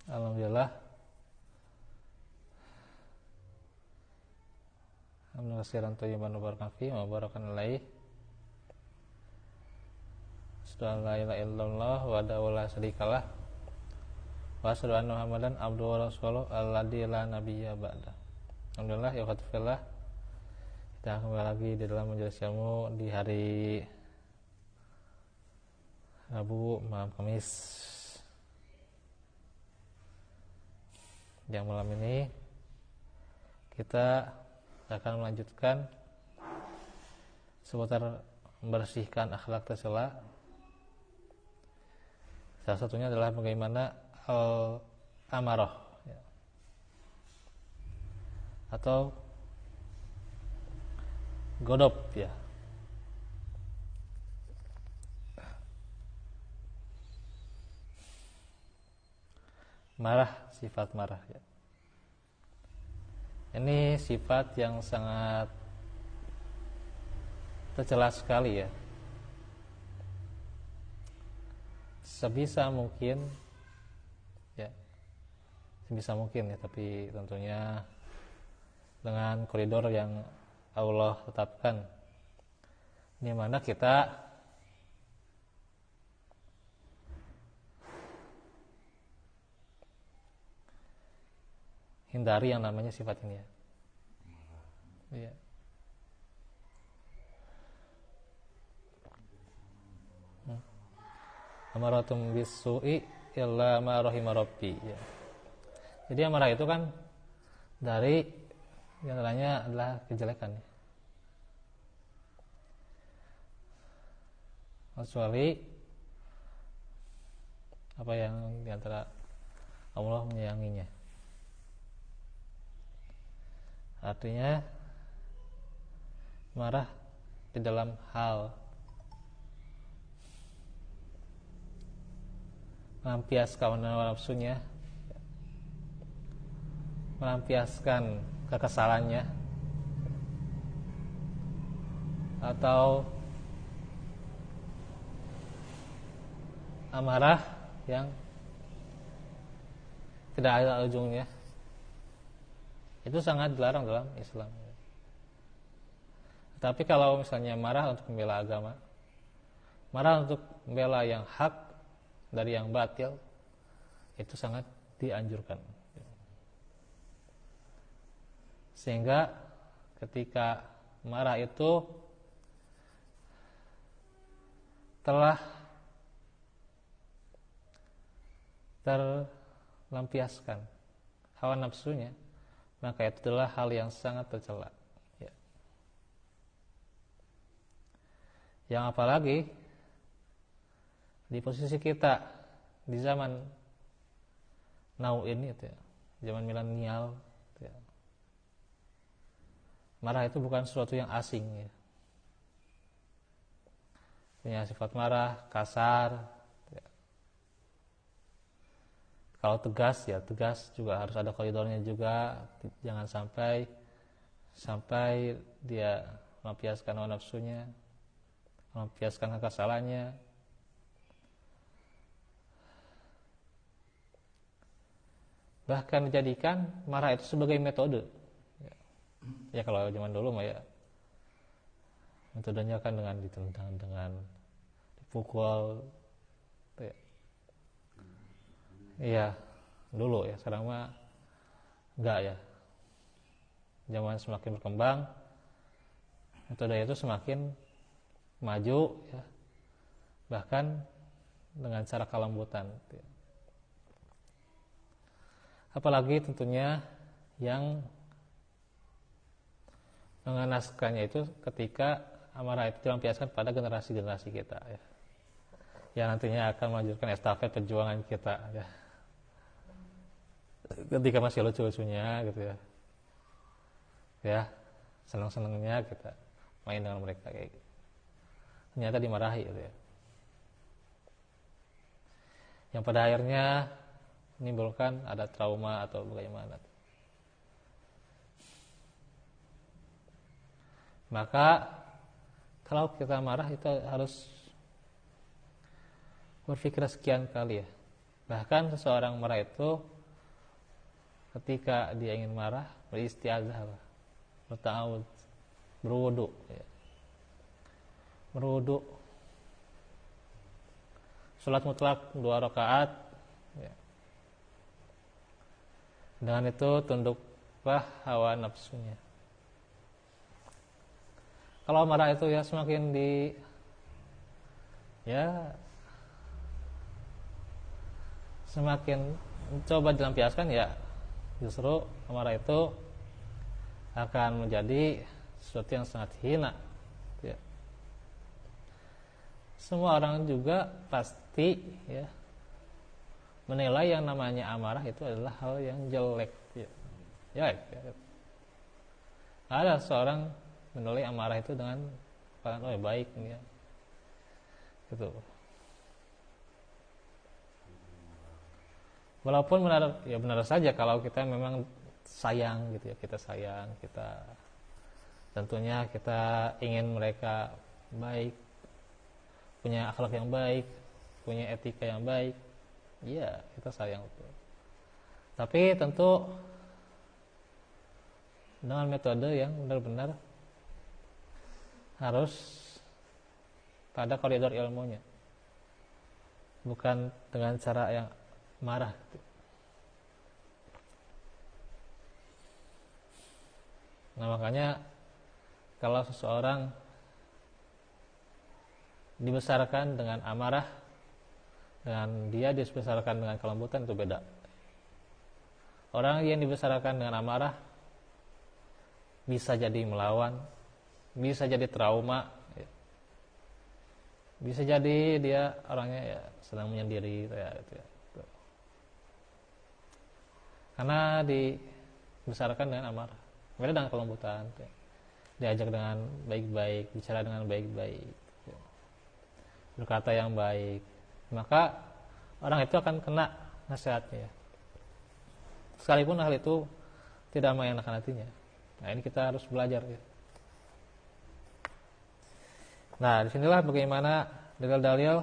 Alhamdulillah. Alhamdulillah khairan thayyiban mubarakan fi wa barakan alaih. Asyhadu an la ilaha illallah wa la syarikalah wa asyhadu anna Muhammadan abduhu wa rasuluhu alladzi la nabiyya ba'da. Alhamdulillah ya khatifillah. Kita kembali lagi di dalam majelis ilmu di hari Rabu malam Kamis. Yang malam ini kita akan melanjutkan seputar membersihkan akhlak tercela. Salah satunya adalah bagaimana al-amarah ya, atau godop ya. Marah, sifat marah ya. Ini sifat yang sangat tercela sekali ya. Sebisa mungkin ya, tapi tentunya dengan koridor yang Allah tetapkan, di mana kita hindari yang namanya sifat ini ya. Iya. Amaratum bisu'i illa ma rahima rabbi ya. Jadi amarah itu kan dari yang lainnya adalah kejelekan ya. Kecuali apa yang diantara Allah menyayanginya. Artinya marah di dalam hal melampiaskan nafsunya, melampiaskan kekesalannya, atau amarah yang tidak ada ujungnya. Itu sangat dilarang dalam Islam. Tapi kalau misalnya marah untuk membela agama, marah untuk membela yang hak dari yang batil, itu sangat dianjurkan. Sehingga ketika marah itu telah terlampiaskan hawa nafsunya, maka itu adalah hal yang sangat tercela ya. Yang apalagi di posisi kita di zaman now ini ya, zaman milenial ya. Marah itu bukan sesuatu yang asing ya. Punya sifat marah, kasar ya. Kalau tegas ya tegas juga harus ada koridornya juga. Jangan sampai dia melampiaskan hawa nafsunya, melampiaskan kekesalannya. Bahkan dijadikan marah itu sebagai metode. Ya kalau zaman dulu mah ya metodenya kan dengan ditendang, dengan dipukul. Iya, dulu ya, sekarang mah enggak ya. Zaman semakin berkembang, metode itu semakin maju ya. Bahkan dengan cara kelembutan. Apalagi tentunya yang mengenaskannya itu ketika amarah itu dilampiaskan pada generasi-generasi kita ya. Yang nantinya akan melanjutkan estafet perjuangan kita ya. Ketika masih lucu-lucunya gitu ya. Ya, senang-senangnya kita main dengan mereka kayak gitu. Ternyata dimarahi gitu ya. Yang pada akhirnya menimbulkan ada trauma atau bagaimana. Maka kalau kita marah itu harus berpikir sekian kali ya. Bahkan seseorang marah itu ketika dia ingin marah beristiazah, berta'awud, berwudu ya. Berwudu, salat mutlak 2 rakaat ya. Dengan itu tunduklah hawa nafsunya. Kalau marah itu ya semakin semakin coba dilampiaskan ya, justru amarah itu akan menjadi sesuatu yang sangat hina ya. Semua orang juga pasti ya menilai yang namanya amarah itu adalah hal yang jelek ya. Jelek ya. Ada seorang menilai amarah itu dengan baik ya. Gitu. Walaupun benar saja kalau kita memang sayang gitu ya, kita sayang, kita tentunya kita ingin mereka baik, punya akhlak yang baik, punya etika yang baik. Iya, kita sayang itu. Tapi tentu dengan metode yang benar-benar harus pada koridor ilmunya, bukan dengan cara yang marah. Nah makanya kalau seseorang dibesarkan dengan amarah dan dia dibesarkan dengan kelembutan, itu beda. Orang yang dibesarkan dengan amarah bisa jadi melawan, bisa jadi trauma ya. Bisa jadi dia orangnya ya sedang menyendiri ya, gitu ya. Karena dibesarkan dengan amarah. Beda dengan kelembutan ya. Diajak dengan baik-baik, bicara dengan baik-baik ya. Berkata yang baik, maka orang itu akan kena nasihatnya ya. Sekalipun hal itu tidak mengenakan hatinya. Nah ini kita harus belajar ya. Nah disinilah bagaimana dalil-dalil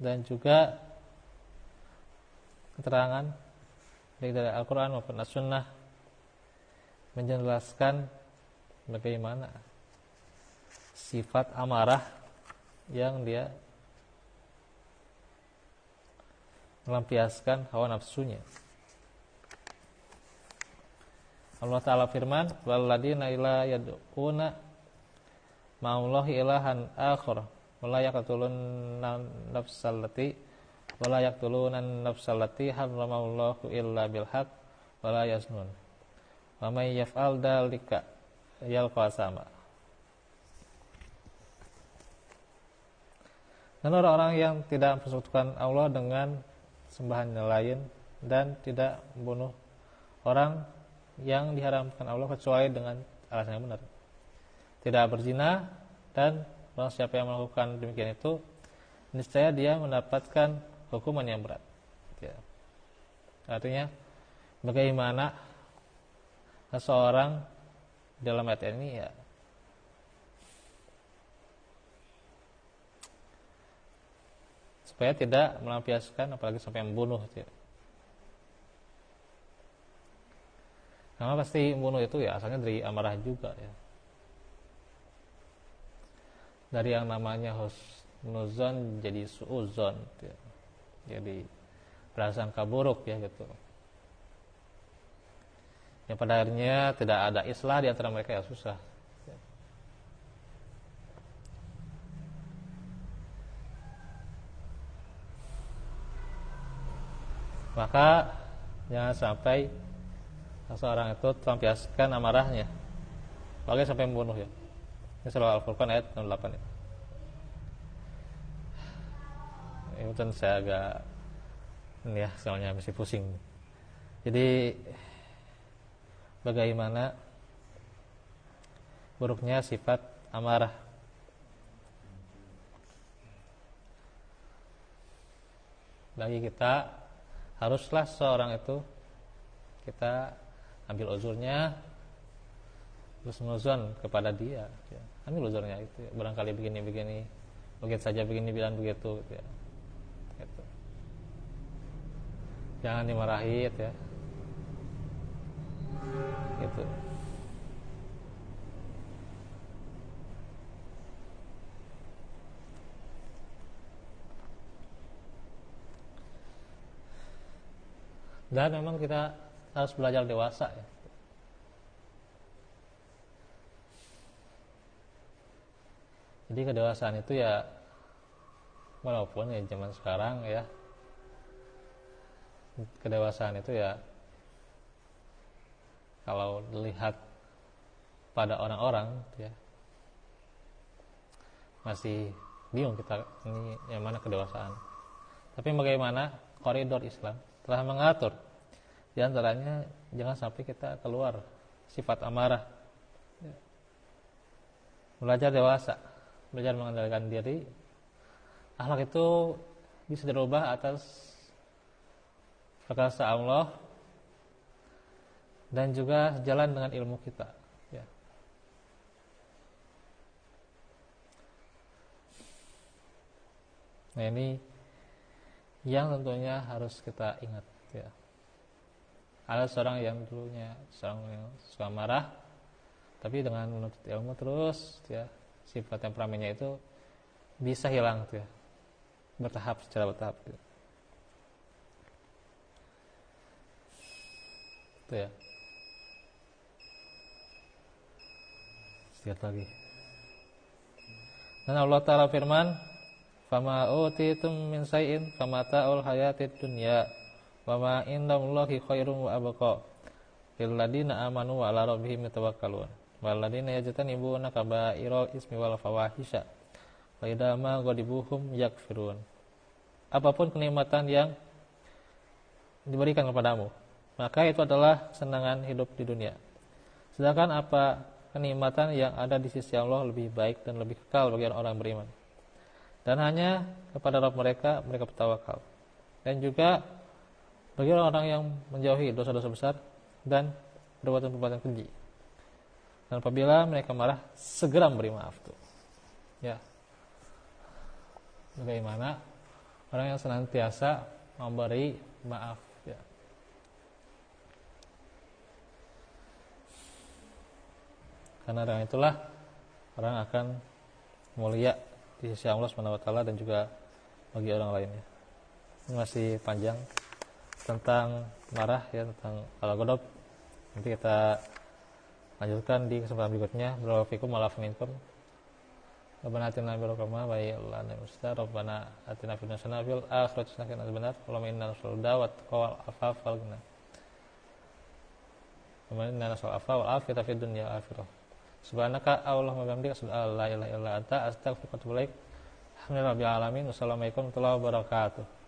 dan juga keterangan baik dari Al-Quran maupun As-Sunnah menjelaskan bagaimana sifat amarah yang dia melampiaskan hawa nafsunya. Allah Ta'ala firman, walladzina ila yad'una ma'allahi ilahan akhar wa la yaqtuluna nafsallati harramallahu illa bil haqq wa la yaznun wa may yaf'al dzalika yalqa sama. Dan orang-orang yang tidak mempersekutukan Allah dengan sembahan yang lain dan tidak membunuh orang yang diharamkan Allah kecuali dengan alasan yang benar, tidak berzina, dan barang siapa yang melakukan demikian itu niscaya dia mendapatkan hukuman yang berat ya. Artinya bagaimana seseorang dalam ayat ini ya supaya tidak melampiaskan apalagi sampai membunuh ya. Karena pasti membunuh itu ya asalnya dari amarah juga ya. Dari yang namanya husnuzon jadi suuzon ya. Jadi prasangka buruk ya gitu. Yang pada akhirnya tidak ada islah di antara mereka ya susah. Ya. Maka jangan sampai seseorang itu melampiaskan amarahnya, apalagi sampai membunuh ya. Ini surah Al-Furqan ayat 68 ya. Ini kan saya agak ini ya, soalnya masih pusing. Jadi bagaimana buruknya sifat amarah. Bagi kita haruslah seorang itu kita ambil uzurnya, terus menuzon kepada dia ya. Ambil uzurnya itu ya. Barangkali begini begitu saja begini bilang begitu ya. Gitu. Jangan dimarahi ya. gitu. Dan memang kita harus belajar dewasa ya. Jadi kedewasaan itu ya, walaupun ya zaman sekarang ya, kedewasaan itu ya kalau dilihat pada orang-orang ya, masih bingung kita ini yang mana kedewasaan. Tapi bagaimana koridor Islam telah mengatur, di antaranya jangan sampai kita keluar sifat amarah, belajar dewasa, belajar mengendalikan diri. Akhlak itu bisa dirubah atas perkasa Allah dan juga jalan dengan ilmu kita ya. Nah ini yang tentunya harus kita ingat ya. Ada seorang yang dulunya seorang yang suka marah, tapi dengan menuntut ilmu terus ya, sifat temperamennya itu bisa hilang tuh ya, bertahap, secara bertahap gitu. Itu ya. Lihat lagi. Dan Allah Ta'ala firman, "Fama utitum min syai'in famata'ul hayatid dunya wa ma indallahi khairum wa abqa lil ladina amanu wa 'ala rabbihim yatawakkalun wal ladina yajtanibuna kaba'iral ismi wal fawahisha wa idza ma ghadibuhum yakfirun." Apapun kenikmatan yang diberikan kepadamu, maka itu adalah kesenangan hidup di dunia. Sedangkan apa kenikmatan yang ada di sisi Allah lebih baik dan lebih kekal bagi orang beriman. Dan hanya kepada Rabb mereka bertawakal. Dan juga bagi orang-orang yang menjauhi dosa-dosa besar dan perbuatan-perbuatan keji. Dan apabila mereka marah, segera memberi maaf tuh. Ya. Bagaimana orang yang senantiasa memberi maaf ya. Karena dengan itulah orang akan mulia di sisi Allah SWT dan juga bagi orang lainnya. Ini masih panjang tentang marah ya, tentang al-ghadab. Nanti kita lanjutkan di kesempatan berikutnya. Barakallahu fikum wa la'afu minkum. Rabbana atina bi rahmatika wa lana mustar. Rabbana atina fid dunya hasanah fil akhirati hasanah wa qina Allahumma inna nas'aluka wa taqwa wal afaf wal ghina. Wa inna nas'aluka wal afiyata fid dunya wal akhirah. Subhanaka Allahumma wa bihamdika asyhadu an la ilaha illa anta astaghfiruka wa atubu ilaik. Alhamdulillahirabbil alamin. Wassalamualaikum warahmatullahi wabarakatuh.